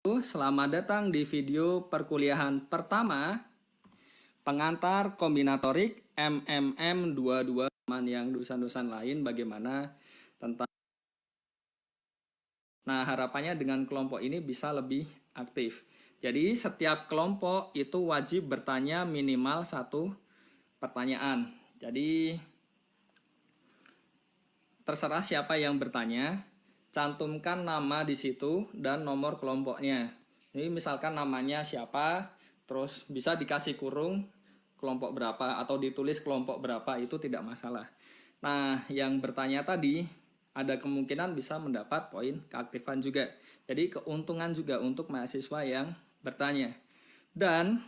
Selamat datang di video perkuliahan pertama pengantar kombinatorik MMM22 yang dosen-dosen lain bagaimana tentang. Nah, harapannya dengan kelompok ini bisa lebih aktif. Jadi setiap kelompok itu wajib bertanya minimal 1 pertanyaan. Jadi terserah siapa yang bertanya, cantumkan nama di situ dan nomor kelompoknya. Ini misalkan namanya siapa, terus bisa dikasih kurung kelompok berapa atau ditulis kelompok berapa, itu tidak masalah. Nah, yang bertanya tadi ada kemungkinan bisa mendapat poin keaktifan juga. Jadi keuntungan juga untuk mahasiswa yang bertanya. Dan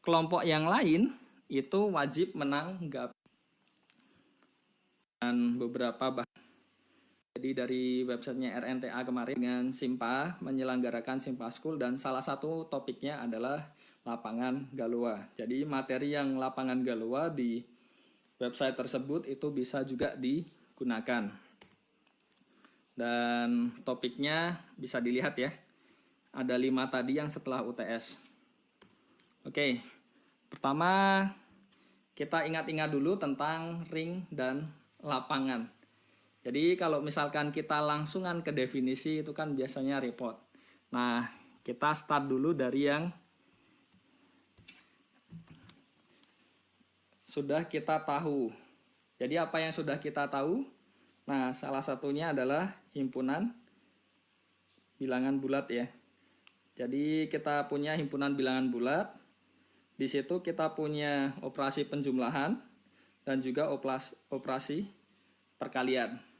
kelompok yang lain itu wajib menanggap dan beberapa jadi dari websitenya RNTA kemarin dengan Simpa menyelenggarakan Simpa School dan salah satu topiknya adalah lapangan Galoa. Jadi materi yang lapangan Galoa di website tersebut itu bisa juga digunakan. Dan topiknya bisa dilihat ya. Ada 5 tadi yang setelah UTS. Oke. Pertama kita ingat-ingat dulu tentang ring dan lapangan. Jadi kalau misalkan kita langsungan ke definisi itu kan biasanya repot. Nah, kita start dulu dari yang sudah kita tahu. Jadi apa yang sudah kita tahu? Nah, salah satunya adalah himpunan bilangan bulat ya. Jadi kita punya himpunan bilangan bulat. Di situ kita punya operasi penjumlahan dan juga operasi perkalian.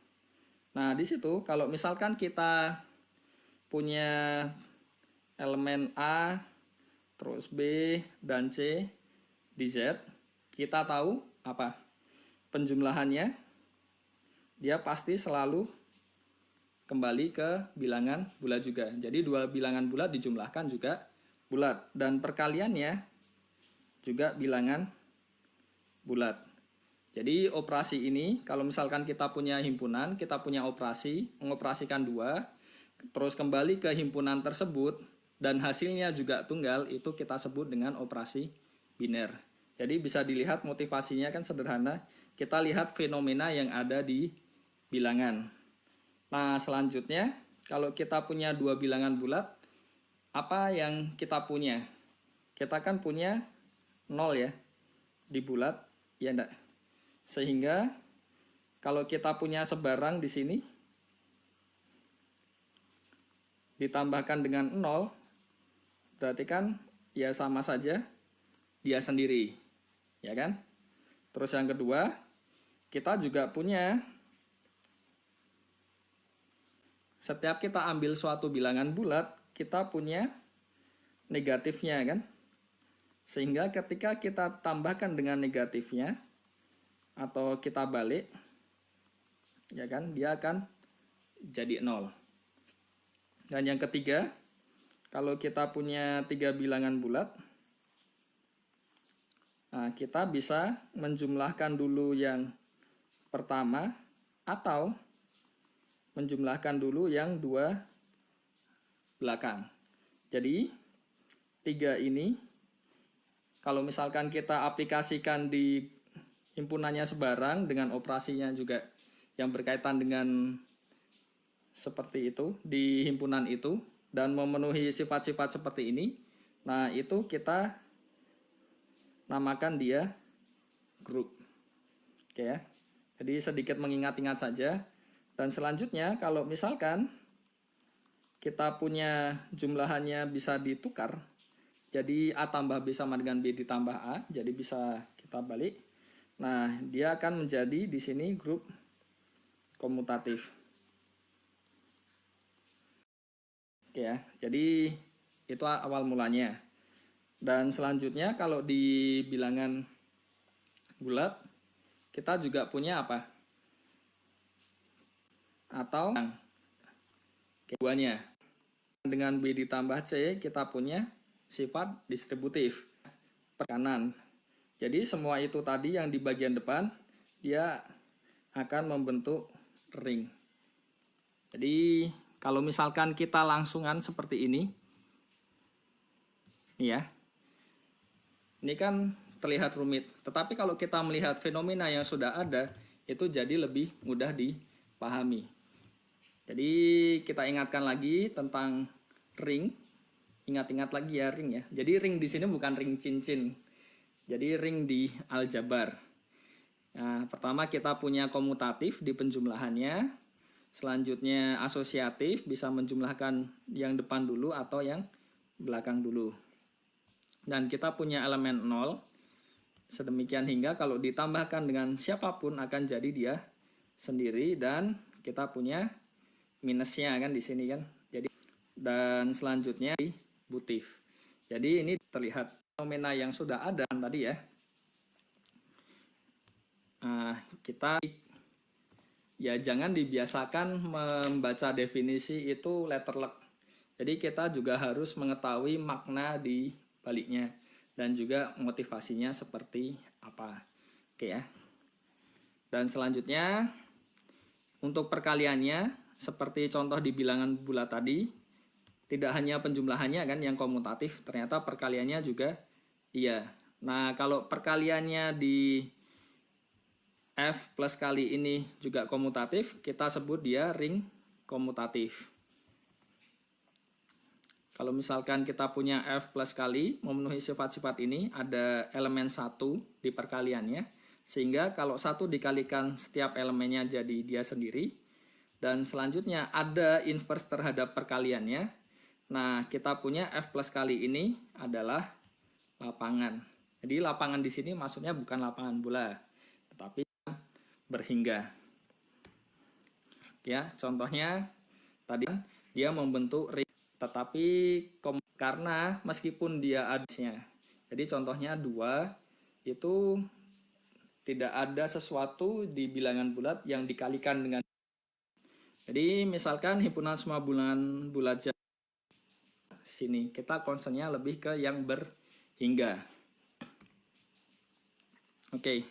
Nah, di situ kalau misalkan kita punya elemen A, terus B, dan C di Z, kita tahu apa? Penjumlahannya, dia pasti selalu kembali ke bilangan bulat juga. Jadi dua bilangan bulat dijumlahkan juga bulat. Dan perkaliannya juga bilangan bulat. Jadi operasi ini kalau misalkan kita punya himpunan, kita punya operasi, mengoperasikan 2, terus kembali ke himpunan tersebut dan hasilnya juga tunggal, itu kita sebut dengan operasi biner. Jadi bisa dilihat motivasinya kan sederhana, kita lihat fenomena yang ada di bilangan. Nah, selanjutnya kalau kita punya 2 bilangan bulat, apa yang kita punya? Kita kan punya 0 ya di bulat, ya enggak? Sehingga kalau kita punya sebarang di sini ditambahkan dengan 0, berarti kan ya sama saja dia sendiri, ya kan? Terus yang kedua, kita juga punya, setiap kita ambil suatu bilangan bulat, kita punya negatifnya kan? Sehingga ketika kita tambahkan dengan negatifnya atau kita balik, ya kan, dia akan jadi 0. Dan yang ketiga, kalau kita punya 3 bilangan bulat, nah kita bisa menjumlahkan dulu yang pertama atau menjumlahkan dulu yang 2 belakang. Jadi 3 ini kalau misalkan kita aplikasikan di himpunannya sebarang dengan operasinya juga yang berkaitan dengan seperti itu di himpunan itu dan memenuhi sifat-sifat seperti ini, nah itu kita namakan dia grup. Oke ya. Jadi sedikit mengingat-ingat saja. Dan selanjutnya kalau misalkan kita punya jumlahannya bisa ditukar, jadi A tambah B sama dengan B ditambah A, jadi bisa kita balik. Nah, dia akan menjadi di sini grup komutatif. Oke ya, jadi itu awal mulanya. Dan selanjutnya kalau di bilangan bulat, kita juga punya apa? Atau keduanya. Dengan B ditambah C, kita punya sifat distributif per kanan. Jadi semua itu tadi yang di bagian depan, dia akan membentuk ring. Jadi kalau misalkan kita langsungan seperti ini, Nih ya. Ini kan terlihat rumit, tetapi kalau kita melihat fenomena yang sudah ada, itu jadi lebih mudah dipahami. Jadi kita ingatkan lagi tentang ring. Ingat-ingat lagi ya ring ya. Jadi ring di sini bukan ring cincin. Jadi ring di aljabar. Nah, pertama kita punya komutatif di penjumlahannya. Selanjutnya asosiatif, bisa menjumlahkan yang depan dulu atau yang belakang dulu. Dan kita punya elemen 0. Sedemikian hingga kalau ditambahkan dengan siapapun akan jadi dia sendiri, dan kita punya minusnya kan di sini kan. Jadi dan selanjutnya butif. Jadi ini terlihat fenomena yang sudah ada tadi ya. Nah, kita ya jangan dibiasakan membaca definisi itu letterlek. Jadi kita juga harus mengetahui makna di baliknya dan juga motivasinya seperti apa. Oke ya. Dan selanjutnya untuk perkaliannya seperti contoh di bilangan bulat tadi, tidak hanya penjumlahannya kan yang komutatif, ternyata perkaliannya juga iya. Nah, kalau perkaliannya di F plus kali ini juga komutatif, kita sebut dia ring komutatif. Kalau misalkan kita punya F plus kali memenuhi sifat-sifat ini, ada elemen 1 di perkaliannya, sehingga kalau 1 dikalikan setiap elemennya jadi dia sendiri, dan selanjutnya ada inverse terhadap perkaliannya. Nah, kita punya F plus kali ini adalah lapangan. Jadi lapangan di sini maksudnya bukan lapangan bola, tetapi berhingga. Ya, contohnya tadi dia membentuk ring, tetapi karena meskipun dia adanya, jadi contohnya 2 itu tidak ada sesuatu di bilangan bulat yang dikalikan dengan. Jadi misalkan himpunan semua bilangan bulat sini, kita concernnya lebih ke yang berhingga. Oke.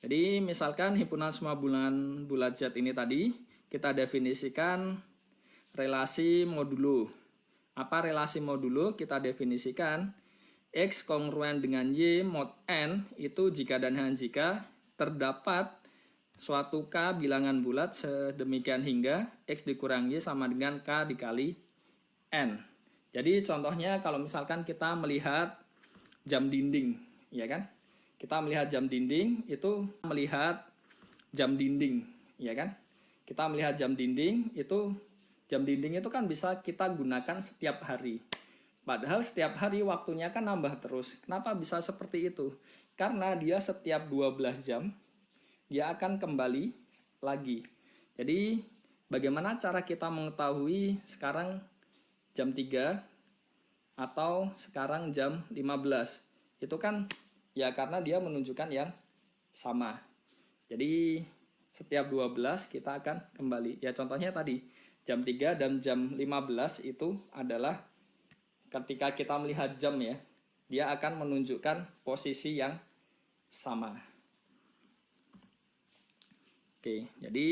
Jadi misalkan himpunan semua bilangan bulat Z ini tadi kita definisikan relasi modulo. Apa relasi modulo? Kita definisikan X kongruen dengan Y mod N itu jika dan hanya jika terdapat suatu K bilangan bulat sedemikian hingga X dikurangi Y sama dengan K dikali N. Jadi contohnya kalau misalkan kita melihat jam dinding, ya kan? Kita melihat jam dinding itu melihat jam dinding, ya kan? Kita melihat jam dinding itu kan bisa kita gunakan setiap hari. Padahal setiap hari waktunya kan nambah terus. Kenapa bisa seperti itu? Karena dia setiap 12 jam dia akan kembali lagi. Jadi bagaimana cara kita mengetahui sekarang jam 3 atau sekarang jam 15? Itu kan ya karena dia menunjukkan yang sama. Jadi setiap 12 kita akan kembali. Ya contohnya tadi jam 3 dan jam 15 itu adalah ketika kita melihat jam ya, dia akan menunjukkan posisi yang sama. Oke, jadi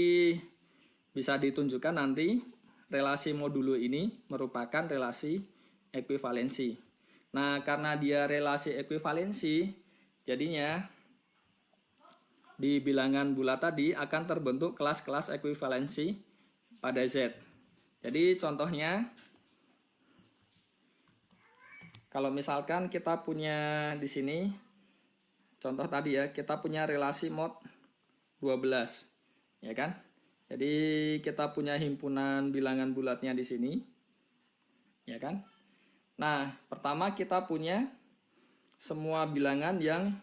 bisa ditunjukkan nanti relasi modulo ini merupakan relasi ekuivalensi. Nah, karena dia relasi ekuivalensi, jadinya di bilangan bulat tadi akan terbentuk kelas-kelas ekuivalensi pada Z. Jadi contohnya kalau misalkan kita punya di sini contoh tadi ya, kita punya relasi mod 12, ya kan? Jadi kita punya himpunan bilangan bulatnya di sini, ya kan? Nah, pertama kita punya semua bilangan yang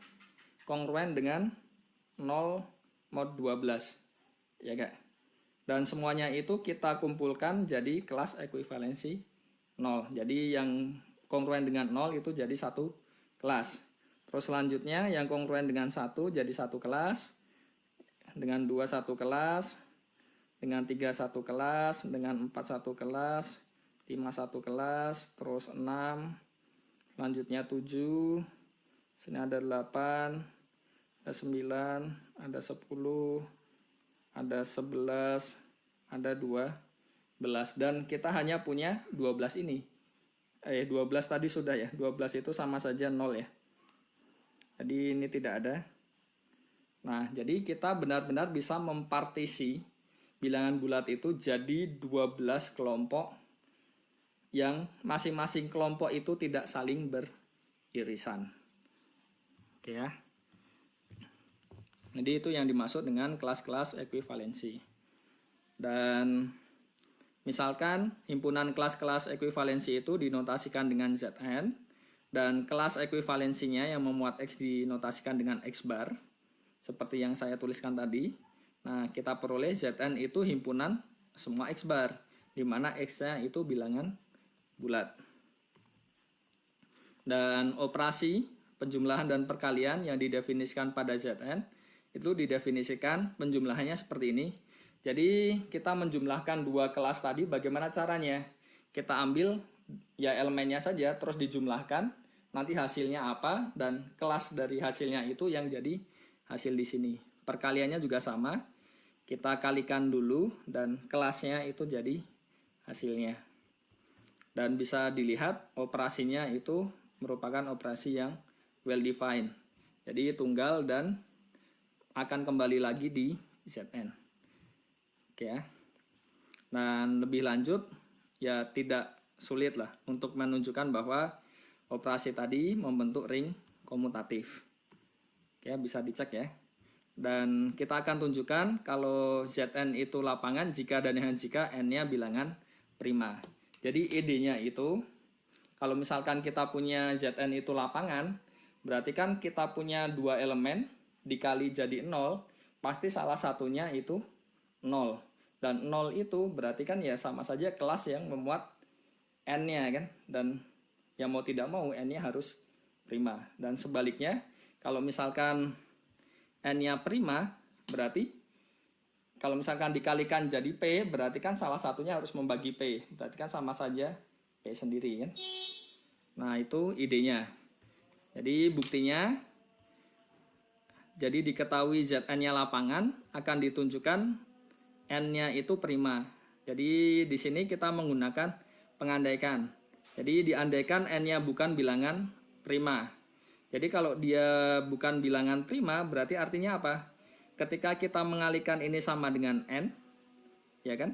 kongruen dengan 0 mod 12, ya kak? Dan semuanya itu kita kumpulkan jadi kelas ekuivalensi 0. Jadi yang kongruen dengan 0 itu jadi satu kelas. Terus selanjutnya yang kongruen dengan 1 jadi satu kelas, dengan 2 satu kelas, dengan 3 satu kelas, dengan 4 satu kelas, 5 satu kelas, terus 6, selanjutnya 7, sini ada 8, ada 9, ada 10, ada 11, ada 12, dan kita hanya punya 12 ini. 12 tadi sudah ya. 12 itu sama saja 0 ya. Jadi ini tidak ada. Nah, jadi kita benar-benar bisa mempartisi bilangan bulat itu jadi 12 kelompok yang masing-masing kelompok itu tidak saling beririsan. Oke ya. Jadi itu yang dimaksud dengan kelas-kelas ekuivalensi. Dan misalkan himpunan kelas-kelas ekuivalensi itu dinotasikan dengan Zn, dan kelas ekuivalensinya yang memuat X dinotasikan dengan X bar, seperti yang saya tuliskan tadi. Nah, kita peroleh Zn itu himpunan semua X bar, di mana X-nya itu bilangan bulat. Dan operasi penjumlahan dan perkalian yang didefinisikan pada Zn itu didefinisikan penjumlahannya seperti ini. Jadi kita menjumlahkan dua kelas tadi, bagaimana caranya? Kita ambil ya elemennya saja, terus dijumlahkan, nanti hasilnya apa, dan kelas dari hasilnya itu yang jadi hasil di sini. Perkaliannya juga sama, kita kalikan dulu dan kelasnya itu jadi hasilnya. Dan bisa dilihat operasinya itu merupakan operasi yang well defined. Jadi tunggal dan akan kembali lagi di Zn. Oke ya. Dan lebih lanjut ya tidak sulit lah untuk menunjukkan bahwa operasi tadi membentuk ring komutatif. Oke, bisa dicek ya. Dan kita akan tunjukkan kalau Zn itu lapangan jika dan hanya jika n-nya bilangan prima. Jadi idenya itu kalau misalkan kita punya Zn itu lapangan, berarti kan kita punya dua elemen dikali jadi 0, pasti salah satunya itu 0. Dan 0 itu berarti kan ya sama saja kelas yang memuat n-nya kan. Dan yang mau tidak mau n-nya harus prima. Dan sebaliknya, kalau misalkan n-nya prima, berarti kalau misalkan dikalikan jadi P, berarti kan salah satunya harus membagi P. Berarti kan sama saja P sendiri kan. Nah, itu idenya. Jadi buktinya, jadi diketahui Zn-nya lapangan, akan ditunjukkan n-nya itu prima. Jadi di sini kita menggunakan pengandaikan. Jadi diandaikan n-nya bukan bilangan prima. Jadi kalau dia bukan bilangan prima, berarti artinya apa? Ketika kita mengalihkan ini sama dengan n, ya kan?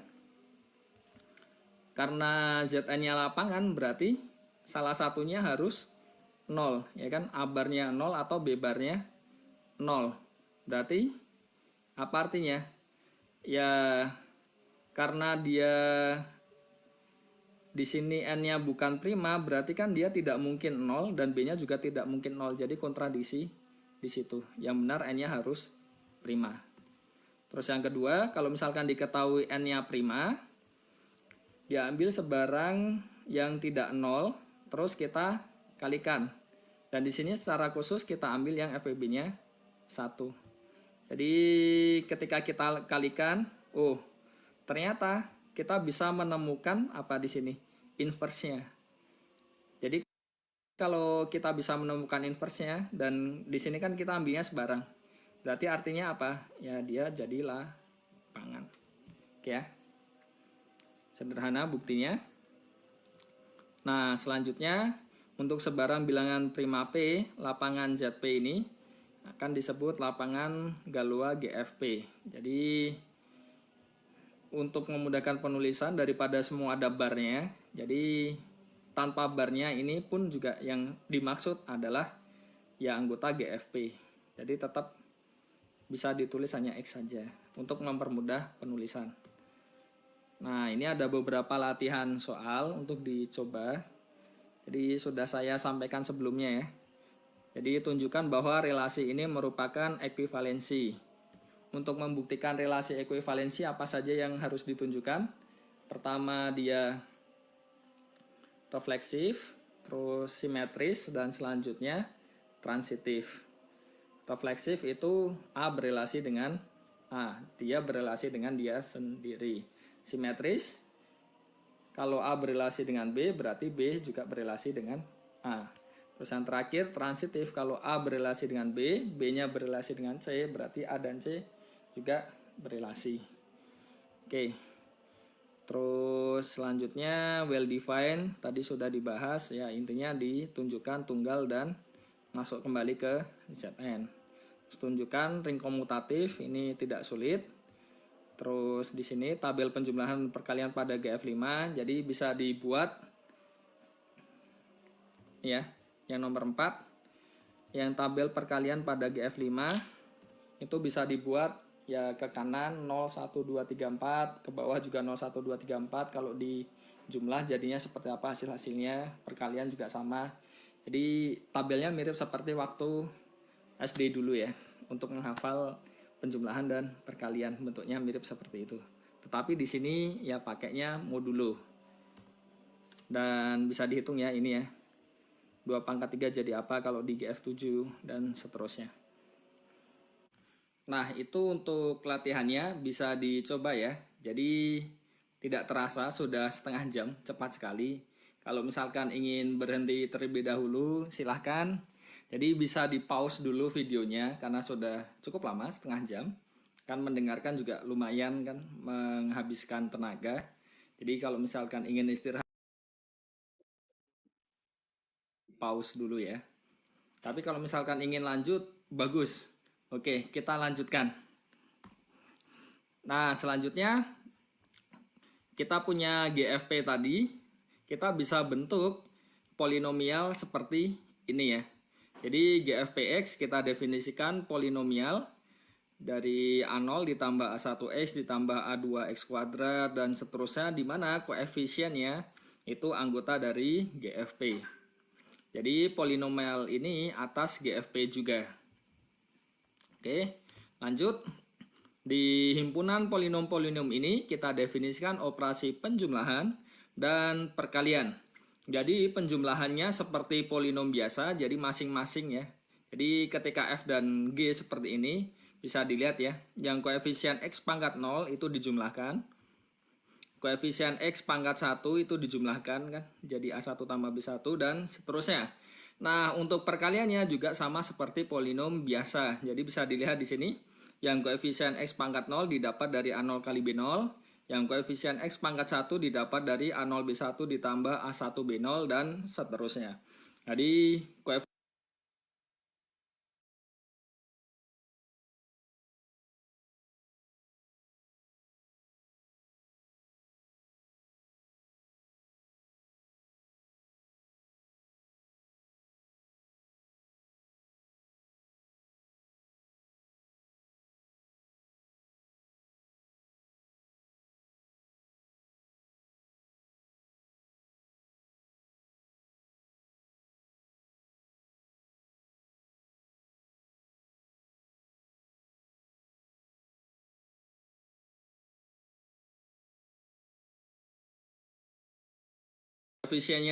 Karena Zn-nya lapangan, berarti salah satunya harus 0, ya kan? A-barnya 0 atau B-barnya 0. Berarti apa artinya? Ya karena dia di sini n-nya bukan prima, berarti kan dia tidak mungkin 0 dan b-nya juga tidak mungkin 0. Jadi kontradiksi di situ. Yang benar n-nya harus prima. Terus yang kedua, kalau misalkan diketahui n-nya prima, dia ambil sebarang yang tidak 0, terus kita kalikan. Dan di sini secara khusus kita ambil yang FPB-nya 1. Jadi ketika kita kalikan, ternyata kita bisa menemukan apa di sini? Inverse-nya. Jadi kalau kita bisa menemukan inverse-nya, dan di sini kan kita ambilnya sebarang. Berarti artinya apa? Ya dia jadi lapangan. Oke ya. Sederhana buktinya. Nah, selanjutnya untuk sebarang bilangan prima P, lapangan ZP ini akan disebut lapangan Galois GFP. Jadi untuk memudahkan penulisan daripada semua ada barnya, jadi tanpa barnya ini pun juga yang dimaksud adalah ya anggota GFP. Jadi tetap bisa ditulis hanya X saja untuk mempermudah penulisan. Nah, ini ada beberapa latihan soal untuk dicoba. Jadi sudah saya sampaikan sebelumnya ya. Jadi tunjukkan bahwa relasi ini merupakan ekuivalensi. Untuk membuktikan relasi ekuivalensi apa saja yang harus ditunjukkan? Pertama dia refleksif, terus simetris, dan selanjutnya transitif. Refleksif itu A berelasi dengan A, dia berelasi dengan dia sendiri. Simetris, kalau A berelasi dengan B, berarti B juga berelasi dengan A. Terus yang terakhir transitif, kalau A berelasi dengan B, B-nya berelasi dengan C, berarti A dan C juga berelasi. Oke. Terus selanjutnya well defined tadi sudah dibahas ya, intinya ditunjukkan tunggal dan masuk kembali ke Zn. Terus tunjukkan ring komutatif, ini tidak sulit. Terus di sini tabel penjumlahan perkalian pada GF5, jadi bisa dibuat ya. Yang nomor 4, yang tabel perkalian pada GF5 itu bisa dibuat ya ke kanan 0, 1, 2, 3, 4, ke bawah juga 0, 1, 2, 3, 4. Kalau di jumlah jadinya seperti apa hasil-hasilnya, perkalian juga sama. Jadi tabelnya mirip seperti waktu SD dulu ya, untuk menghafal penjumlahan dan perkalian bentuknya mirip seperti itu. Tetapi di sini ya pakainya modulo. Dan bisa dihitung ya ini ya. 2 pangkat 3 jadi apa kalau di GF7 dan seterusnya. Nah, itu untuk latihannya bisa dicoba ya. Jadi tidak terasa sudah setengah jam, cepat sekali. Kalau misalkan ingin berhenti terlebih dahulu, silahkan. Jadi bisa di pause dulu videonya karena sudah cukup lama, setengah jam. Kan mendengarkan juga lumayan kan, menghabiskan tenaga. Jadi kalau misalkan ingin istirahat, pause dulu ya. Tapi kalau misalkan ingin lanjut, bagus. Oke, kita lanjutkan. Nah, selanjutnya kita punya GFP tadi, kita bisa bentuk polinomial seperti ini ya. Jadi GFPX kita definisikan polinomial dari A0 ditambah A1X ditambah A2X kuadrat dan seterusnya, di mana koefisiennya itu anggota dari GFP. Jadi polinomial ini atas GFP juga. Oke, lanjut. Di himpunan polinom-polinom ini kita definisikan operasi penjumlahan dan perkalian. Jadi penjumlahannya seperti polinom biasa, jadi masing-masing ya. Jadi ketika F dan G seperti ini, bisa dilihat ya, yang koefisien X pangkat 0 itu dijumlahkan. Koefisien X pangkat 1 itu dijumlahkan kan, jadi A1 tambah B1 dan seterusnya. Nah, untuk perkaliannya juga sama seperti polinom biasa. Jadi bisa dilihat di sini. Yang koefisien X pangkat 0 didapat dari A0 kali B0. Yang koefisien X pangkat 1 didapat dari A0 B1 ditambah A1 B0 dan seterusnya. Jadi koefisiennya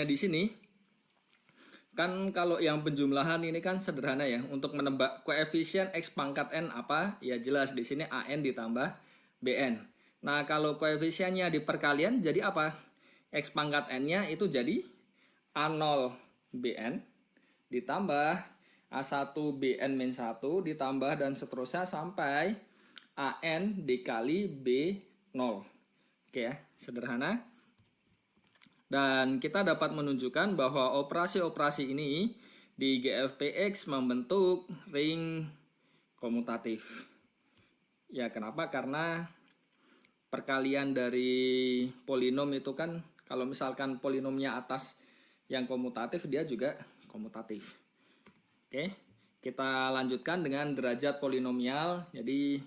di sini kan, kalau yang penjumlahan ini kan sederhana ya. Untuk menebak koefisien X pangkat N apa? Ya jelas di sini AN ditambah BN. Nah, kalau koefisiennya di perkalian jadi apa? X pangkat N-nya itu jadi A0 BN ditambah A1 BN min 1 ditambah dan seterusnya sampai AN dikali B0. Oke ya, sederhana. Dan kita dapat menunjukkan bahwa operasi-operasi ini di GFPX membentuk ring komutatif. Ya, kenapa? Karena perkalian dari polinom itu kan, kalau misalkan polinomnya atas yang komutatif, dia juga komutatif. Oke, kita lanjutkan dengan derajat polinomial. Jadi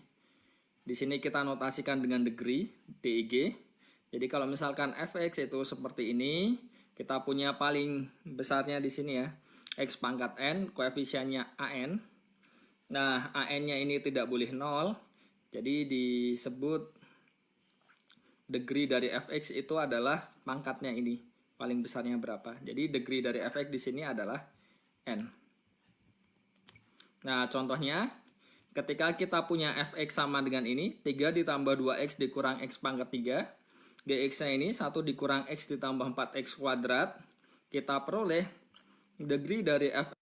di sini kita notasikan dengan degree, DEG. Jadi kalau misalkan fx itu seperti ini, kita punya paling besarnya di sini ya, x pangkat n, koefisiennya an. Nah, an-nya ini tidak boleh 0, jadi disebut degree dari fx itu adalah pangkatnya ini, paling besarnya berapa. Jadi degree dari fx di sini adalah n. Nah, contohnya ketika kita punya fx sama dengan ini, 3 ditambah 2x dikurang x pangkat 3, dx-nya ini 1 dikurang x ditambah 4x kuadrat, kita peroleh degree dari f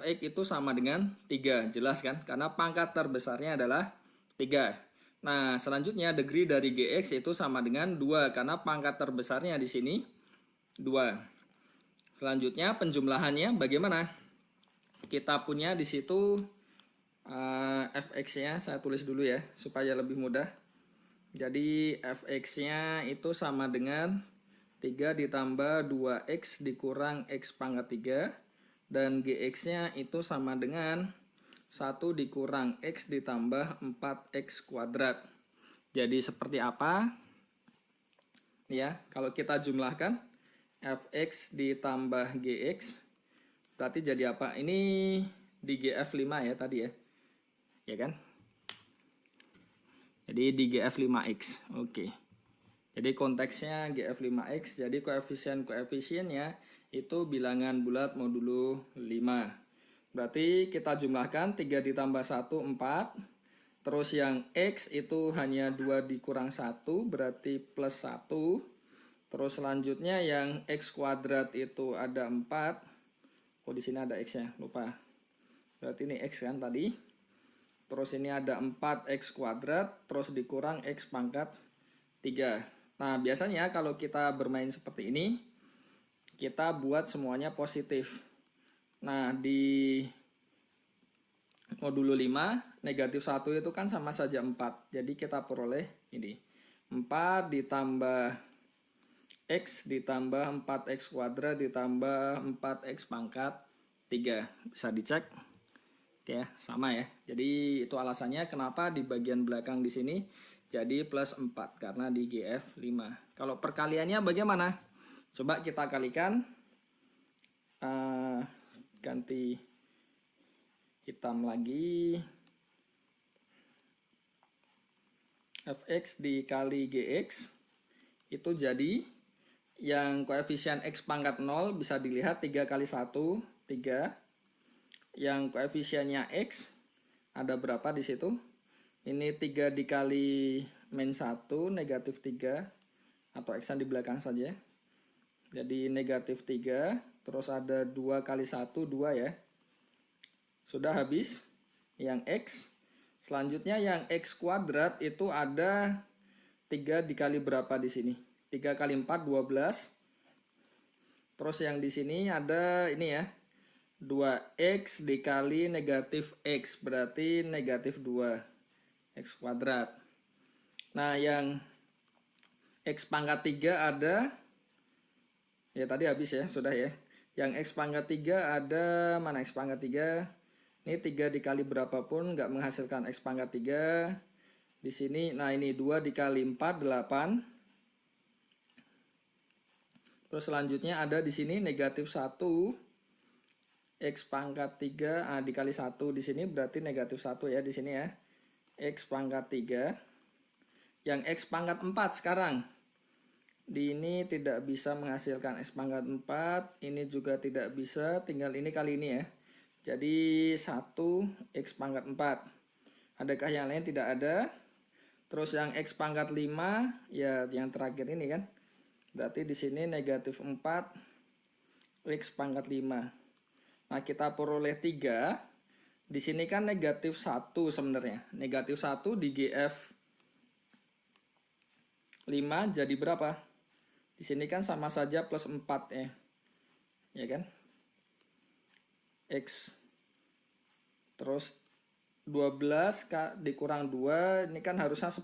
X itu sama dengan 3, jelas kan? Karena pangkat terbesarnya adalah 3. Nah, selanjutnya degree dari GX itu sama dengan 2, karena pangkat terbesarnya di sini 2. Selanjutnya penjumlahannya bagaimana? Kita punya di situ fx-nya, saya tulis dulu ya, supaya lebih mudah. Jadi fx-nya itu sama dengan 3 ditambah 2x dikurang x pangkat 3. Dan gx-nya itu sama dengan 1 dikurang x ditambah 4x kuadrat. Jadi seperti apa? Ya, kalau kita jumlahkan fx ditambah gx berarti jadi apa? Ini di GF5 ya tadi ya. Ya kan? Jadi di GF5x. Oke. Jadi konteksnya GF5x, jadi koefisien-koefisiennya itu bilangan bulat modulo 5. Berarti kita jumlahkan 3 ditambah 1, 4. Terus yang X itu hanya 2 dikurang 1, berarti plus 1. Terus selanjutnya yang X kuadrat itu ada 4. Oh, di sini ada X-nya, lupa. Berarti ini X kan tadi. Terus ini ada 4X kuadrat, terus dikurang X pangkat 3. Nah, biasanya kalau kita bermain seperti ini, kita buat semuanya positif. Nah, di modulo 5, negatif 1 itu kan sama saja 4. Jadi kita peroleh ini. 4 ditambah X ditambah 4X kuadrat ditambah 4X pangkat 3. Bisa dicek. Oke ya, sama ya. Jadi itu alasannya kenapa di bagian belakang di sini jadi plus 4 karena di GF5. Kalau perkaliannya bagaimana? Coba kita kalikan. Ganti hitam lagi. Fx dikali Gx itu jadi yang koefisien X pangkat 0 bisa dilihat 3 kali 1, 3. Yang koefisiennya X ada berapa di situ? Ini 3 dikali min 1, negatif 3. Atau X-nya di belakang saja. Jadi negatif 3. Terus ada 2 kali 1, 2 ya. Sudah habis yang X. Selanjutnya yang X kuadrat itu ada 3 dikali berapa di sini? 3 kali 4, 12. Terus yang di sini ada ini ya. 2X dikali negatif X. Berarti negatif 2. X kuadrat. Nah, yang X pangkat 3 ada. Ya, tadi habis ya, sudah ya. Yang X pangkat 3 ada, mana X pangkat 3? Ini 3 dikali berapapun nggak menghasilkan X pangkat 3. Di sini, nah ini 2 dikali 4, 8. Terus selanjutnya ada di sini negatif 1. X pangkat 3 dikali 1 di sini berarti negatif 1 ya di sini ya. X pangkat 3. Yang X pangkat 4 sekarang. Di ini tidak bisa menghasilkan X pangkat 4. Ini juga tidak bisa, tinggal ini kali ini ya. Jadi 1 X pangkat 4. Adakah yang lain? Tidak ada. Terus yang X pangkat 5 ya yang terakhir ini kan. Berarti di sini negatif 4 X pangkat 5. Nah, kita peroleh 3. Di sini kan negatif 1 sebenarnya. Negatif 1 di GF 5 jadi berapa? Di sini kan sama saja plus 4 ya. Ya kan? X. Terus 12 dikurang 2 ini kan harusnya 10.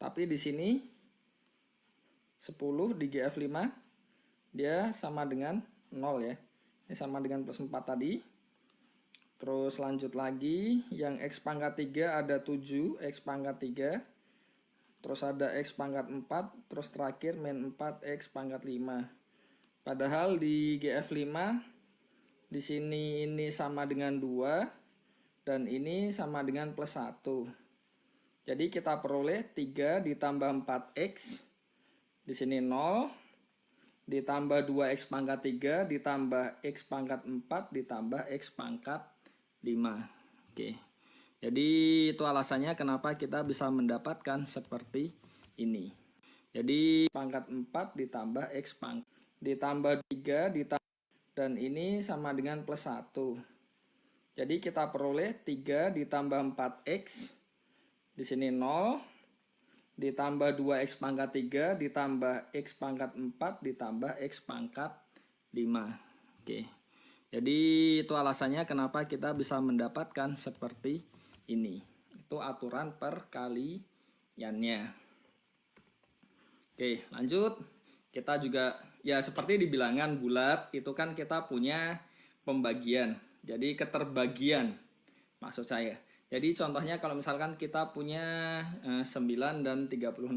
Tapi di sini 10 di GF5 dia sama dengan 0 ya. Ini sama dengan plus 4 tadi. Terus lanjut lagi, yang X pangkat 3 ada 7 X pangkat 3. Terus ada X pangkat 4, terus terakhir min 4 X pangkat 5. Padahal di GF5 di sini ini sama dengan 2 dan ini sama dengan plus 1. Jadi kita peroleh 3 ditambah 4X. Di sini 0 ditambah 2X pangkat 3 ditambah X pangkat 4 ditambah X pangkat 5. Oke. Jadi itu alasannya kenapa kita bisa mendapatkan seperti ini. Jadi pangkat 4 ditambah X pangkat ditambah 3 ditambah dan ini sama dengan plus 1. Jadi kita peroleh 3 ditambah 4x, di sini 0, ditambah 2x pangkat 3, ditambah x pangkat 4, ditambah x pangkat 5. Oke. Jadi itu alasannya kenapa kita bisa mendapatkan seperti ini. Itu aturan perkaliannya. Oke, lanjut. Kita juga ya seperti di bilangan bulat itu kan kita punya pembagian. Jadi keterbagian maksud saya. Jadi contohnya kalau misalkan kita punya 9 dan 36.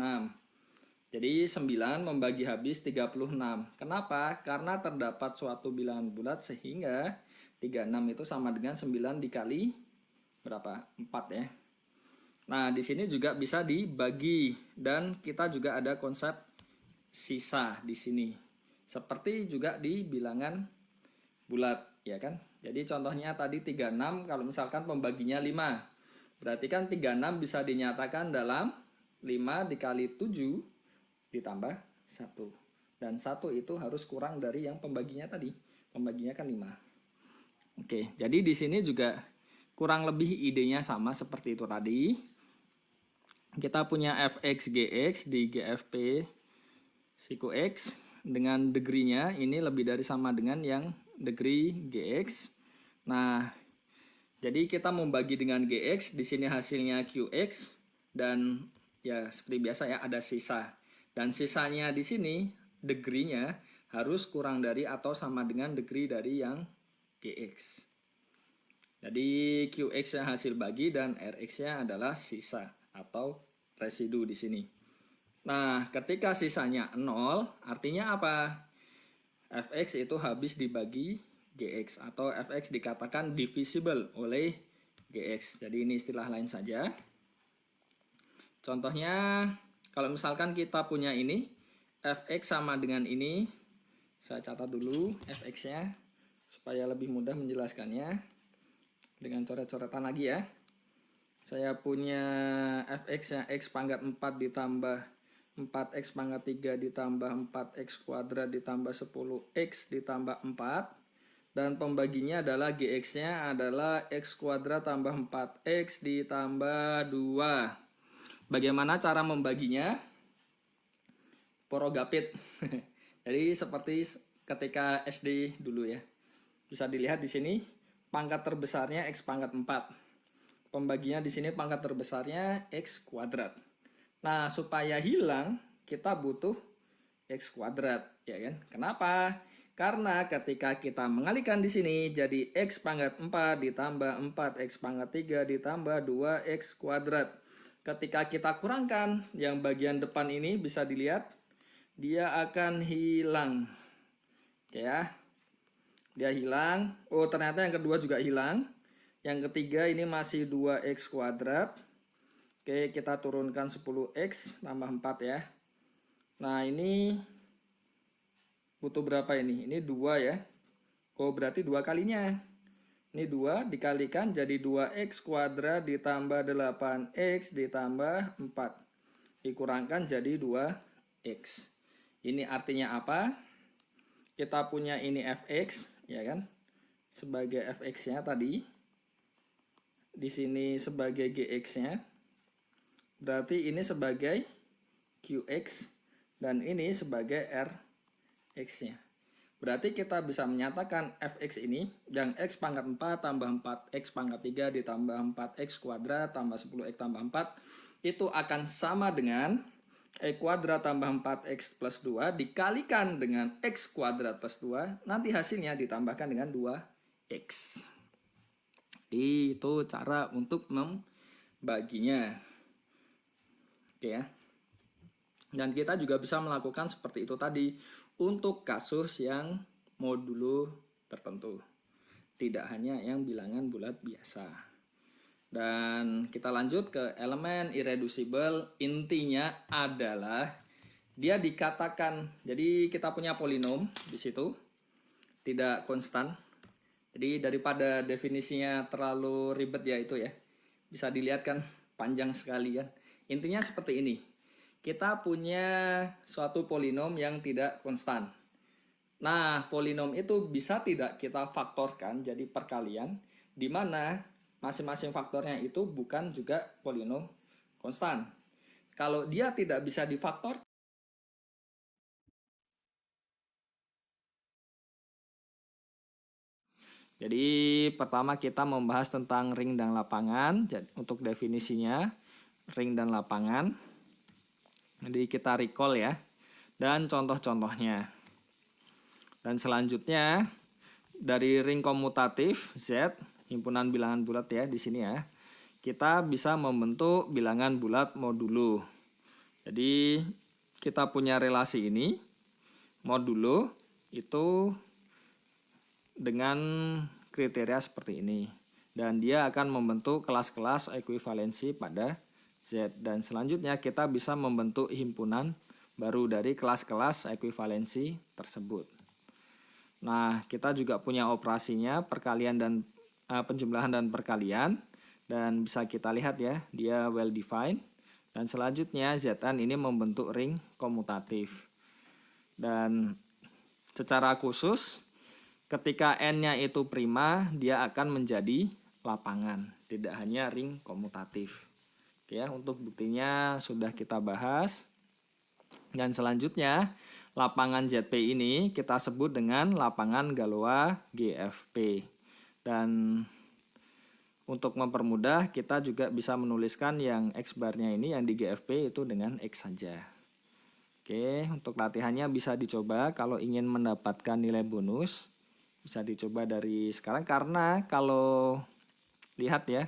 Jadi 9 membagi habis 36. Kenapa? Karena terdapat suatu bilangan bulat sehingga 36 itu sama dengan 9 dikali berapa? 4 ya. Nah, di sini juga bisa dibagi dan kita juga ada konsep sisa di sini. Seperti juga di bilangan bulat, ya kan? Jadi contohnya tadi 36 kalau misalkan pembaginya 5. Berarti kan 36 bisa dinyatakan dalam 5 dikali 7 ditambah 1. Dan 1 itu harus kurang dari yang pembaginya tadi. Pembaginya kan 5. Oke, jadi di sini juga kurang lebih idenya sama seperti itu tadi. Kita punya fx gx di GFP siku x dengan degree-nya ini lebih dari sama dengan yang degree gx. Nah, jadi kita membagi dengan gx, di sini hasilnya qx dan ya seperti biasa ya ada sisa. Dan sisanya di sini degree-nya harus kurang dari atau sama dengan degree dari yang gx. Jadi qx-nya hasil bagi dan rx-nya adalah sisa atau residu di sini. Nah, ketika sisanya 0, artinya apa? Fx itu habis dibagi Gx atau Fx dikatakan divisible oleh Gx. Jadi ini istilah lain saja. Contohnya, kalau misalkan kita punya ini, Fx sama dengan ini. Saya catat dulu Fx-nya supaya lebih mudah menjelaskannya. Dengan coret-coretan lagi ya. Saya punya Fx-nya x pangkat 4 ditambah 4x pangkat 3 ditambah 4x kuadrat ditambah 10x ditambah 4. Dan pembaginya adalah gx-nya adalah x kuadrat tambah 4x ditambah 2. Bagaimana cara membaginya? Porogapit. Jadi seperti ketika SD dulu ya. Bisa dilihat di sini pangkat terbesarnya x pangkat 4. Pembaginya di sini pangkat terbesarnya x kuadrat. Nah, supaya hilang kita butuh x kuadrat, ya kan? Kenapa? Karena ketika kita mengalihkan di sini jadi x pangkat 4 ditambah 4x pangkat 3 ditambah 2x kuadrat. Ketika kita kurangkan yang bagian depan ini bisa dilihat dia akan hilang. Oke ya. Dia hilang. Oh, ternyata yang kedua juga hilang. Yang ketiga ini masih 2x kuadrat. Oke, kita turunkan 10x tambah 4 ya. Nah, ini butuh berapa ini? Ini 2 ya. Oh, berarti 2 kalinya. Ini 2 dikalikan jadi 2x kuadrat ditambah 8x ditambah 4. Dikurangkan jadi 2x. Ini artinya apa? Kita punya ini fx, ya kan? Sebagai fx-nya tadi. Di sini sebagai gx-nya. Berarti ini sebagai qx dan ini sebagai rx-nya. Berarti kita bisa menyatakan fx ini yang x pangkat 4 tambah 4x pangkat 3 ditambah 4x kuadrat tambah 10x tambah 4 itu akan sama dengan x kuadrat tambah 4x plus 2 dikalikan dengan x kuadrat plus 2. Nanti hasilnya ditambahkan dengan 2x. Jadi itu cara untuk membaginya. Oke ya. Dan kita juga bisa melakukan seperti itu tadi untuk kasus yang modulo tertentu. Tidak hanya yang bilangan bulat biasa. Dan kita lanjut ke elemen irreducible. Intinya adalah dia dikatakan, jadi kita punya polinom di situ tidak konstan. Jadi daripada definisinya terlalu ribet ya itu ya. Bisa dilihat kan panjang sekali kan. Intinya seperti ini. Kita punya suatu polinom yang tidak konstan. Nah, polinom itu bisa tidak kita faktorkan jadi perkalian, di mana masing-masing faktornya itu bukan juga polinom konstan. Kalau dia tidak bisa difaktor, jadi pertama kita membahas tentang ring dan lapangan. Jadi, untuk definisinya, ring dan lapangan. Jadi kita recall ya, dan contoh-contohnya. Dan selanjutnya dari ring komutatif Z, himpunan bilangan bulat ya di sini ya, kita bisa membentuk bilangan bulat modulo. Jadi kita punya relasi ini, modulo itu dengan kriteria seperti ini. Dan dia akan membentuk kelas-kelas ekuivalensi pada Z. Dan selanjutnya kita bisa membentuk himpunan baru dari kelas-kelas ekuivalensi tersebut. Nah, kita juga punya operasinya perkalian dan penjumlahan dan perkalian, dan bisa kita lihat ya, dia well defined. Dan selanjutnya Zn ini membentuk ring komutatif. Dan secara khusus ketika n-nya itu prima, dia akan menjadi lapangan, tidak hanya ring komutatif. Oke ya, untuk buktinya sudah kita bahas. Dan selanjutnya lapangan ZP ini kita sebut dengan lapangan Galois GFP. Dan untuk mempermudah kita juga bisa menuliskan yang X barnya ini yang di GFP itu dengan X saja. Oke, untuk latihannya bisa dicoba kalau ingin mendapatkan nilai bonus. Bisa dicoba dari sekarang karena kalau lihat ya,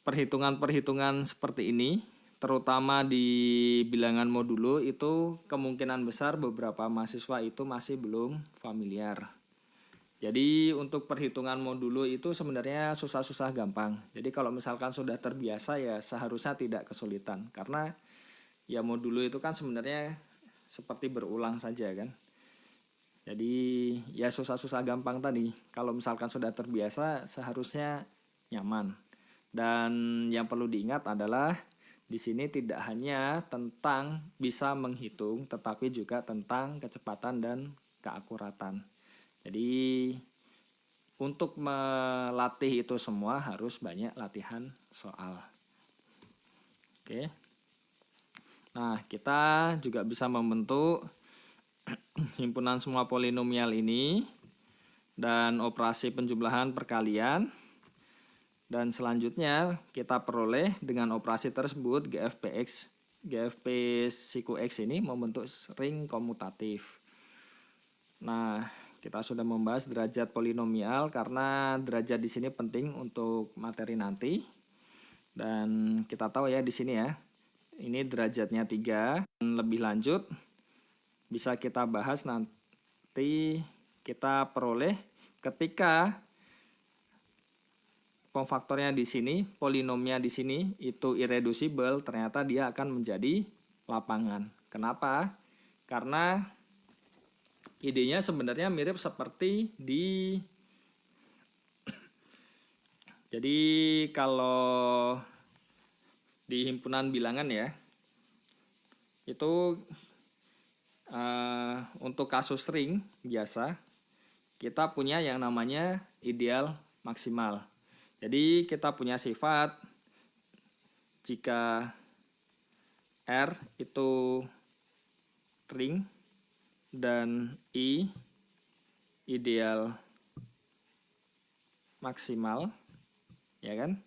perhitungan-perhitungan seperti ini terutama di bilangan modulo itu kemungkinan besar beberapa mahasiswa itu masih belum familiar. Jadi untuk perhitungan modulo itu sebenarnya susah-susah gampang. Jadi kalau misalkan sudah terbiasa ya seharusnya tidak kesulitan. Karena ya modulo itu kan sebenarnya seperti berulang saja kan. Jadi ya susah-susah gampang tadi. Kalau misalkan sudah terbiasa seharusnya nyaman. Dan yang perlu diingat adalah di sini tidak hanya tentang bisa menghitung, tetapi juga tentang kecepatan dan keakuratan. Jadi untuk melatih itu semua harus banyak latihan soal. Oke. Nah, kita juga bisa membentuk himpunan semua polinomial ini dan operasi penjumlahan perkalian. Dan selanjutnya kita peroleh dengan operasi tersebut GFP siku X ini membentuk ring komutatif. Nah, kita sudah membahas derajat polinomial karena derajat di sini penting untuk materi nanti. Dan kita tahu ya di sini ya, ini derajatnya 3. Dan lebih lanjut bisa kita bahas nanti kita peroleh ketika pemfaktornya di sini, polinomnya di sini itu irreducible, ternyata dia akan menjadi lapangan. Kenapa? Karena idenya sebenarnya mirip seperti di jadi kalau di himpunan bilangan ya, itu untuk kasus ring biasa kita punya yang namanya ideal maksimal. Jadi kita punya sifat jika R itu ring dan I ideal maksimal, ya kan?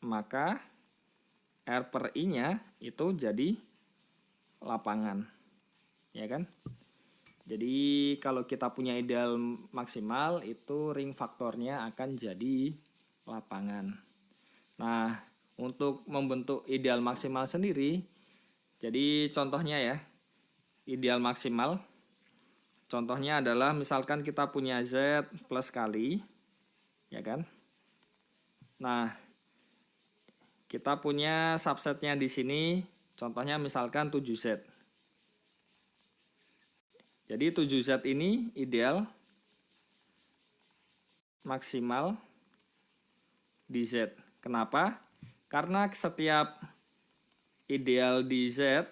Maka R per I-nya itu jadi lapangan, ya kan? Jadi kalau kita punya ideal maksimal itu ring faktornya akan jadi lapangan. Nah, untuk membentuk ideal maksimal sendiri, jadi contohnya ya, ideal maksimal. Contohnya adalah misalkan kita punya Z plus kali, ya kan? Nah, kita punya subsetnya di sini, contohnya misalkan 7Z. Jadi 7Z ini ideal maksimal di Z. Kenapa? Karena setiap ideal di Z,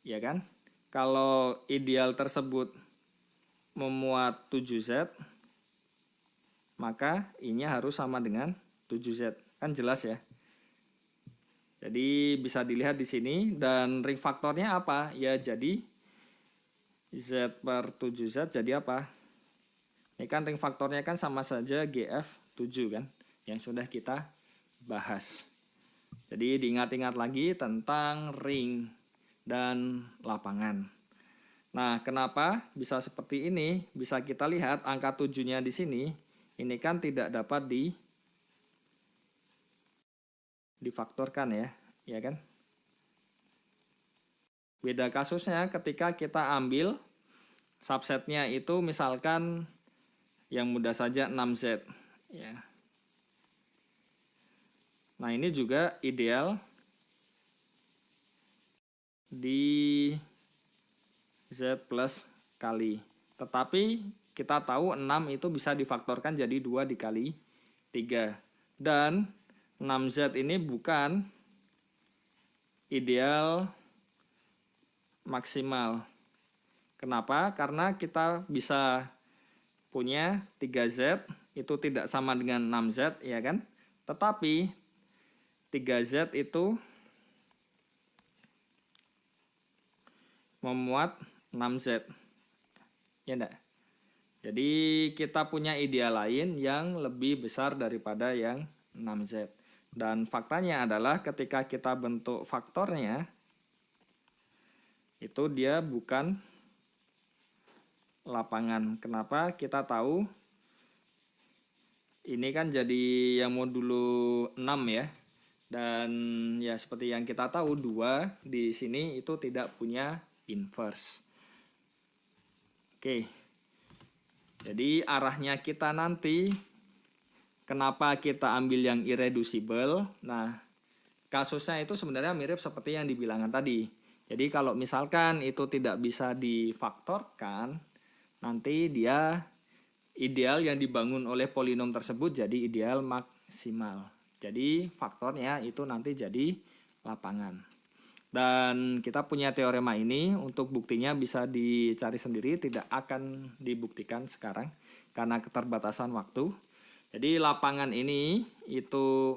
ya kan, kalau ideal tersebut memuat 7Z, maka I-nya harus sama dengan 7Z. Kan jelas ya. Jadi bisa dilihat di sini, dan ring faktornya apa? Ya jadi Z per 7Z jadi apa? Ini kan ring faktornya kan sama saja GF7 kan, yang sudah kita bahas. Jadi diingat-ingat lagi tentang ring dan lapangan. Nah, kenapa bisa seperti ini? Bisa kita lihat angka 7-nya di sini, ini kan tidak dapat difaktorkan ya kan? Beda kasusnya ketika kita ambil subsetnya itu misalkan yang mudah saja 6Z ya. Nah, ini juga ideal di Z plus kali. Tetapi kita tahu 6 itu bisa difaktorkan jadi 2 dikali 3. Dan 6Z ini bukan ideal maksimal. Kenapa? Karena kita bisa punya 3Z itu tidak sama dengan 6Z ya kan? Tetapi 3Z itu memuat 6Z. Ya enggak? Jadi kita punya ideal lain yang lebih besar daripada yang 6Z. Dan faktanya adalah ketika kita bentuk faktornya, itu dia bukan lapangan. Kenapa? Kita tahu ini kan jadi yang modulo 6 ya. Dan ya seperti yang kita tahu 2 di sini itu tidak punya inverse. Oke. Jadi arahnya kita nanti, kenapa kita ambil yang irreducible? Nah, kasusnya itu sebenarnya mirip seperti yang dibilangan tadi. Jadi kalau misalkan itu tidak bisa difaktorkan, nanti dia ideal yang dibangun oleh polinom tersebut jadi ideal maksimal. Jadi faktornya itu nanti jadi lapangan. Dan kita punya teorema ini, untuk buktinya bisa dicari sendiri, tidak akan dibuktikan sekarang karena keterbatasan waktu. Jadi lapangan ini itu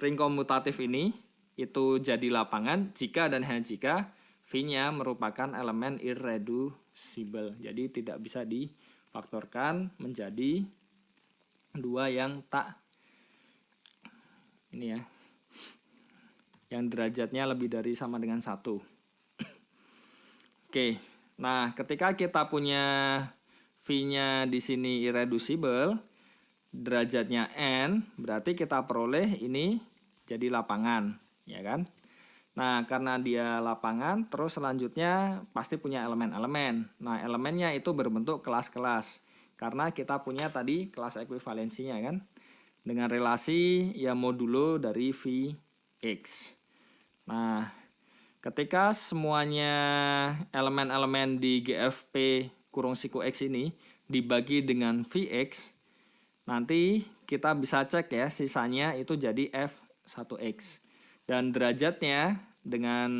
ring komutatif ini itu jadi lapangan jika dan hanya jika V-nya merupakan elemen irreducible. Jadi tidak bisa difaktorkan menjadi 2 yang tak ini ya, yang derajatnya lebih dari sama dengan 1. Oke, nah ketika kita punya V-nya di sini irreducible, derajatnya N, berarti kita peroleh ini jadi lapangan, ya kan? Nah, karena dia lapangan, terus selanjutnya pasti punya elemen-elemen. Nah, elemennya itu berbentuk kelas-kelas. Karena kita punya tadi kelas ekuivalensinya kan, dengan relasi ya modulo dari Vx. Nah, ketika semuanya elemen-elemen di GFP kurung siku X ini dibagi dengan Vx, nanti kita bisa cek ya, sisanya itu jadi F1X. Dan derajatnya dengan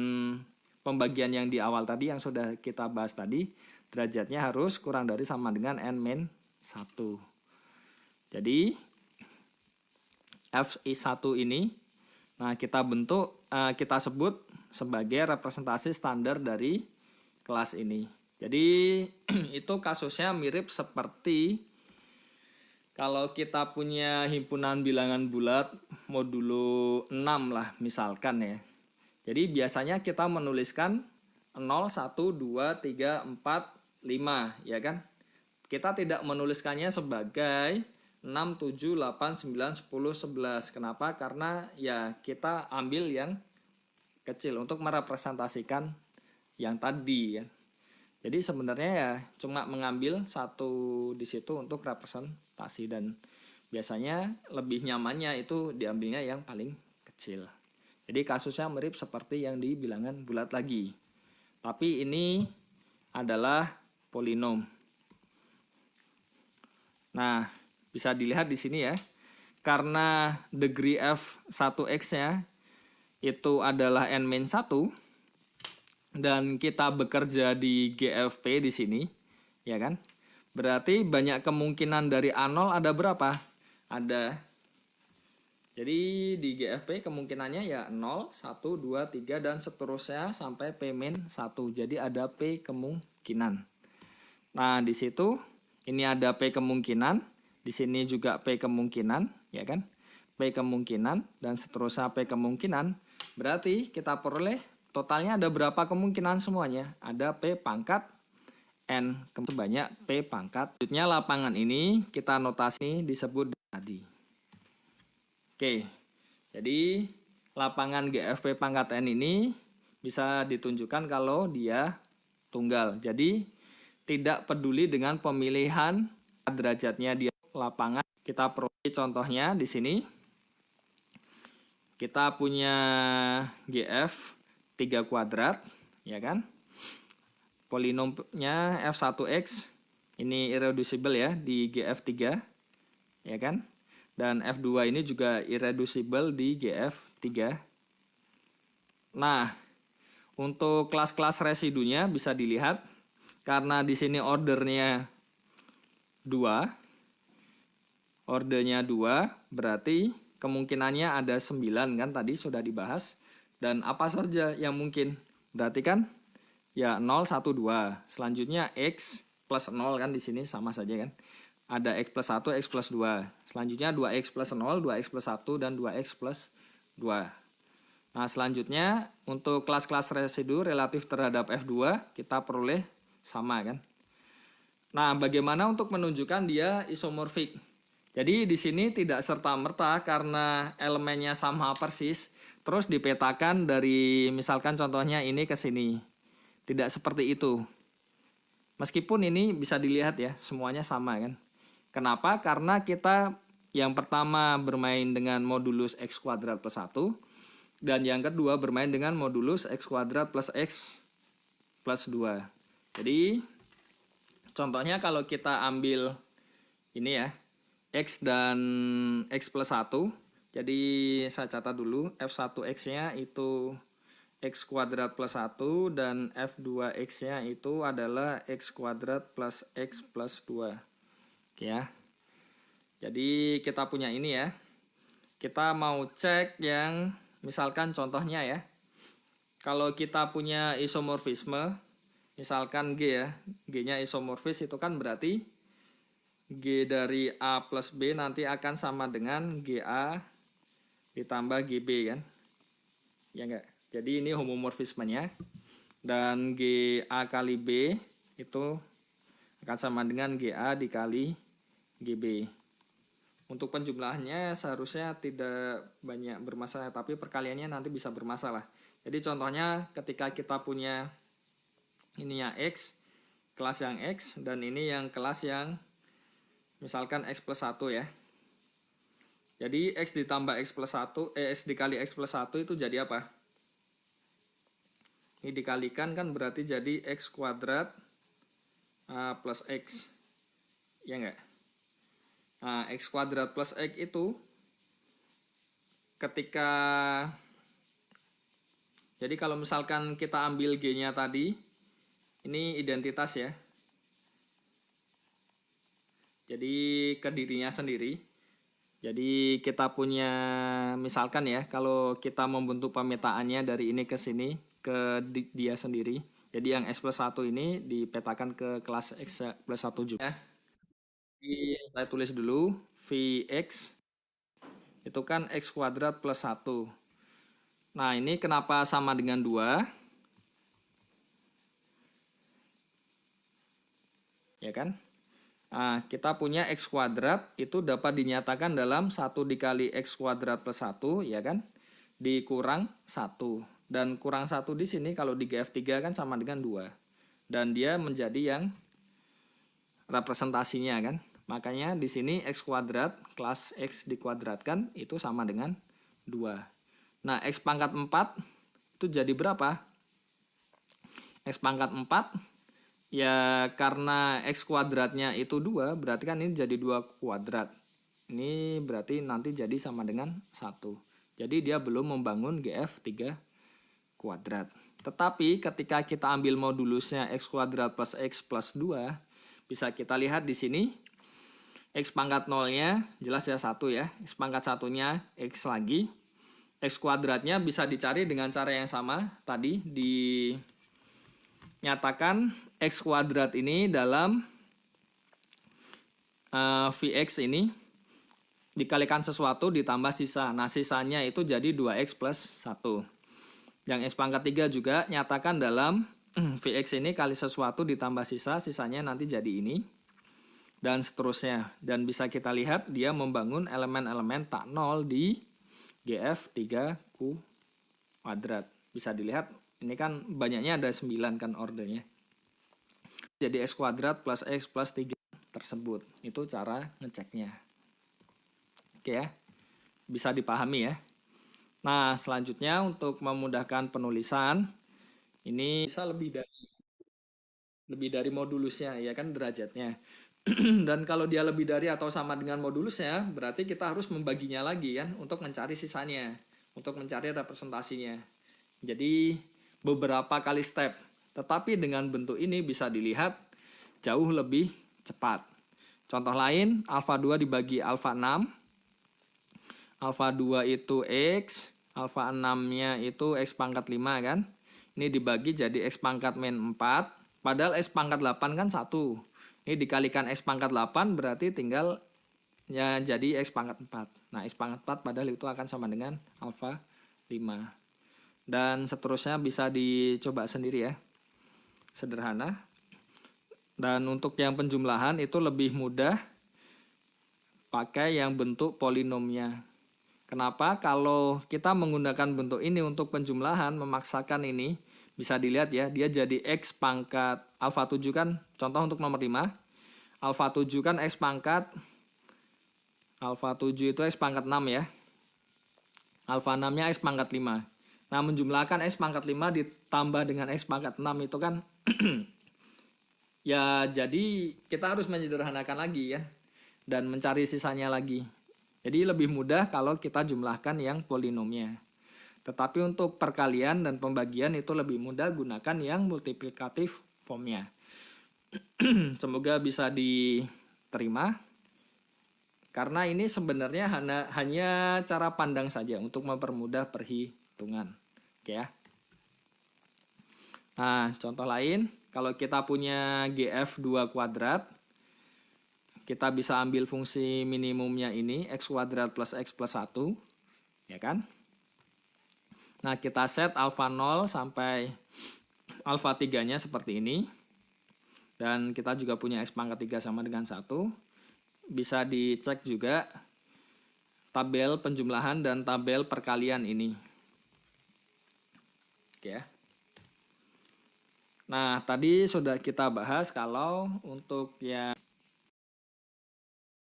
pembagian yang di awal tadi yang sudah kita bahas tadi, derajatnya harus kurang dari sama dengan N-1. Jadi F1 ini, nah kita bentuk, kita sebut sebagai representasi standar dari kelas ini. Jadi itu kasusnya mirip seperti kalau kita punya himpunan bilangan bulat modulo 6 lah misalkan ya. Jadi biasanya kita menuliskan 0, 1, 2, 3, 4, 5 ya kan. Kita tidak menuliskannya sebagai 6, 7, 8, 9, 10, 11. Kenapa? Karena ya kita ambil yang kecil untuk merepresentasikan yang tadi ya. Jadi sebenarnya ya cuma mengambil satu di situ untuk representasi, dan biasanya lebih nyamannya itu diambilnya yang paling kecil. Jadi kasusnya mirip seperti yang di bilangan bulat lagi. Tapi ini adalah polinom. Nah, bisa dilihat di sini ya. Karena degree F1X-nya itu adalah N-1, dan kita bekerja di GFP di sini, ya kan? Berarti banyak kemungkinan dari A0 ada berapa? Ada. Jadi di GFP kemungkinannya ya 0, 1, 2, 3 dan seterusnya sampai P-1. Jadi ada P kemungkinan. Nah, di situ ini ada P kemungkinan, di sini juga P kemungkinan, ya kan? P kemungkinan dan seterusnya P kemungkinan. Berarti kita peroleh totalnya ada berapa kemungkinan semuanya? Ada P pangkat N, banyak P pangkat. Selanjutnya lapangan ini kita notasi disebut tadi. Oke, jadi lapangan GFP pangkat N ini bisa ditunjukkan kalau dia tunggal. Jadi tidak peduli dengan pemilihan derajatnya dia lapangan. Kita peroleh contohnya di sini. Kita punya GF 3 kuadrat, ya kan? Polinomnya F1X ini irreducible ya di GF3, ya kan? Dan F2 ini juga irreducible di GF3. Nah, untuk kelas-kelas residunya bisa dilihat karena di sini ordernya 2. Ordernya 2 berarti kemungkinannya ada 9 kan tadi sudah dibahas. Dan apa saja yang mungkin? Berarti kan ya 0, 1, 2. Selanjutnya X plus 0 kan di sini sama saja kan. Ada X plus 1, X plus 2. Selanjutnya 2X plus 0, 2X plus 1, dan 2X plus 2. Nah selanjutnya untuk kelas-kelas residu relatif terhadap F2 kita peroleh sama kan. Nah bagaimana untuk menunjukkan dia isomorfik? Jadi di sini tidak serta-merta karena elemennya sama persis, terus dipetakan dari misalkan contohnya ini ke sini. Tidak seperti itu. Meskipun ini bisa dilihat ya, semuanya sama kan. Kenapa? Karena kita yang pertama bermain dengan modulus X kuadrat plus 1, dan yang kedua bermain dengan modulus X kuadrat plus X plus 2. Jadi contohnya kalau kita ambil ini ya, X dan X plus 1. Jadi saya catat dulu, F1X-nya itu X kuadrat plus 1 dan F2X-nya itu adalah X kuadrat plus X plus 2. Oke ya. Jadi kita punya ini ya. Kita mau cek yang misalkan contohnya ya. Kalau kita punya isomorfisme, misalkan G ya. G-nya isomorfis itu kan berarti G dari A plus B nanti akan sama dengan GA ditambah GB kan. Ya enggak? Jadi ini homomorfismenya. Dan GA kali B itu akan sama dengan GA dikali GB. Untuk penjumlahannya seharusnya tidak banyak bermasalah, tapi perkaliannya nanti bisa bermasalah. Jadi contohnya ketika kita punya ininya X, kelas yang X, dan ini yang kelas yang misalkan X plus 1 ya. Jadi X ditambah X plus 1, X dikali X plus 1 itu jadi apa? Ini dikalikan kan berarti jadi X kuadrat plus X. Ya enggak? Nah, X kuadrat plus X itu ketika, jadi kalau misalkan kita ambil G-nya tadi, ini identitas ya. Jadi ke dirinya sendiri. Jadi kita punya misalkan ya, kalau kita membentuk pemetaannya dari ini ke sini ke dia sendiri. Jadi yang X plus 1 ini dipetakan ke kelas X plus 1 juga. Jadi saya tulis dulu Vx itu kan X kuadrat plus 1. Nah ini kenapa sama dengan 2? Ya kan? Nah, kita punya X kuadrat itu dapat dinyatakan dalam 1 dikali X kuadrat plus 1, ya kan? Dikurang 1. Dan kurang 1 di sini kalau di GF3 kan sama dengan 2. Dan dia menjadi yang representasinya kan? Makanya di sini X kuadrat kelas X dikuadratkan itu sama dengan 2. Nah, X pangkat 4 itu jadi berapa? X pangkat 4 ya karena X kuadratnya itu 2, berarti kan ini jadi 2 kuadrat. Ini berarti nanti jadi sama dengan 1. Jadi dia belum membangun GF3 kuadrat. Tetapi ketika kita ambil modulusnya x kuadrat plus x plus 2, bisa kita lihat di sini x pangkat 0-nya jelas ya 1 ya. X pangkat 1-nya x lagi. X kuadratnya bisa dicari dengan cara yang sama. Tadi dinyatakan x kuadrat ini dalam Vx ini dikalikan sesuatu ditambah sisa. Nah, sisanya itu jadi 2x plus 1. Yang x pangkat 3 juga nyatakan dalam Vx ini kali sesuatu ditambah sisa, sisanya nanti jadi ini. Dan seterusnya. Dan bisa kita lihat dia membangun elemen-elemen tak nol di GF3Q kuadrat. Bisa dilihat, ini kan banyaknya ada 9 kan ordernya. Jadi x kuadrat plus x plus 3 tersebut. Itu cara ngeceknya. Oke ya, bisa dipahami ya. Nah, selanjutnya untuk memudahkan penulisan, ini bisa lebih dari modulusnya, ya kan derajatnya. Dan kalau dia lebih dari atau sama dengan modulusnya, berarti kita harus membaginya lagi kan untuk mencari sisanya, untuk mencari representasinya. Jadi beberapa kali step, tetapi dengan bentuk ini bisa dilihat jauh lebih cepat. Contoh lain, alfa 2 dibagi alfa 6. Alfa 2 itu X, alfa 6-nya itu X pangkat 5 kan. Ini dibagi jadi X pangkat min 4, padahal X pangkat 8 kan 1. Ini dikalikan X pangkat 8 berarti tinggal ya jadi X pangkat 4. Nah, X pangkat 4 padahal itu akan sama dengan alfa 5. Dan seterusnya bisa dicoba sendiri ya. Sederhana. Dan untuk yang penjumlahan itu lebih mudah pakai yang bentuk polinomnya. Kenapa? Kalau kita menggunakan bentuk ini untuk penjumlahan, memaksakan ini, bisa dilihat ya, dia jadi X pangkat alfa 7 kan, contoh untuk nomor 5, alfa 7 kan X pangkat, alfa 7 itu X pangkat 6 ya, alfa 6-nya X pangkat 5. Nah, menjumlahkan X pangkat 5 ditambah dengan X pangkat 6 itu kan, ya jadi kita harus menyederhanakan lagi ya, dan mencari sisanya lagi. Jadi lebih mudah kalau kita jumlahkan yang polinomnya. Tetapi untuk perkalian dan pembagian itu lebih mudah gunakan yang multiplikatif formnya. Semoga bisa diterima. Karena ini sebenarnya hanya cara pandang saja untuk mempermudah perhitungan. Oke ya. Nah, contoh lain, kalau kita punya GF2 kuadrat, kita bisa ambil fungsi minimumnya ini, x kuadrat plus x plus 1, ya kan? Nah, kita set alfa 0 sampai alfa 3-nya seperti ini. Dan kita juga punya x pangkat 3 sama dengan 1. Bisa dicek juga tabel penjumlahan dan tabel perkalian ini. Oke ya. Nah, tadi sudah kita bahas kalau untuk yang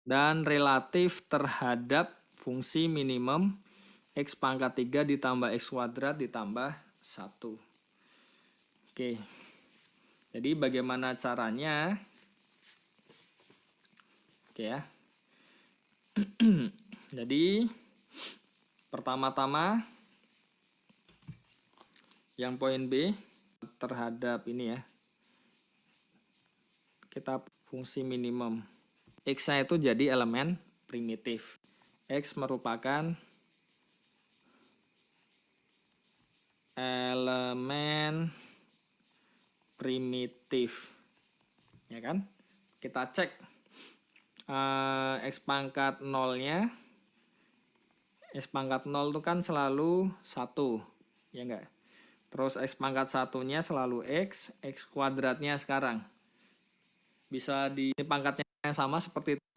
dan relatif terhadap fungsi minimum x pangkat 3 ditambah x kuadrat ditambah 1. Oke. Jadi bagaimana caranya? Oke ya. Jadi pertama-tama yang poin B terhadap ini ya. Kita fungsi minimum. X-nya itu jadi elemen primitif. X merupakan elemen primitif, ya kan? Kita cek x pangkat 0-nya, x pangkat 0 itu kan selalu 1, ya enggak? Terus x pangkat 1-nya selalu x kuadratnya sekarang bisa di pangkatnya yang sama seperti itu,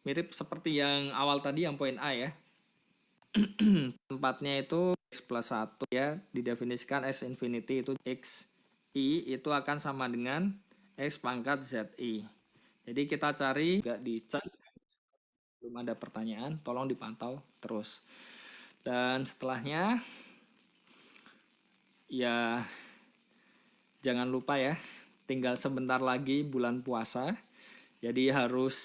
mirip seperti yang awal tadi yang poin A ya. Tempatnya itu x plus 1 ya, didefinisikan x infinity itu x i itu akan sama dengan x pangkat zi. Jadi kita cari, juga dicek, belum ada pertanyaan, tolong dipantau terus. Dan setelahnya ya jangan lupa ya, tinggal sebentar lagi bulan puasa. Jadi harus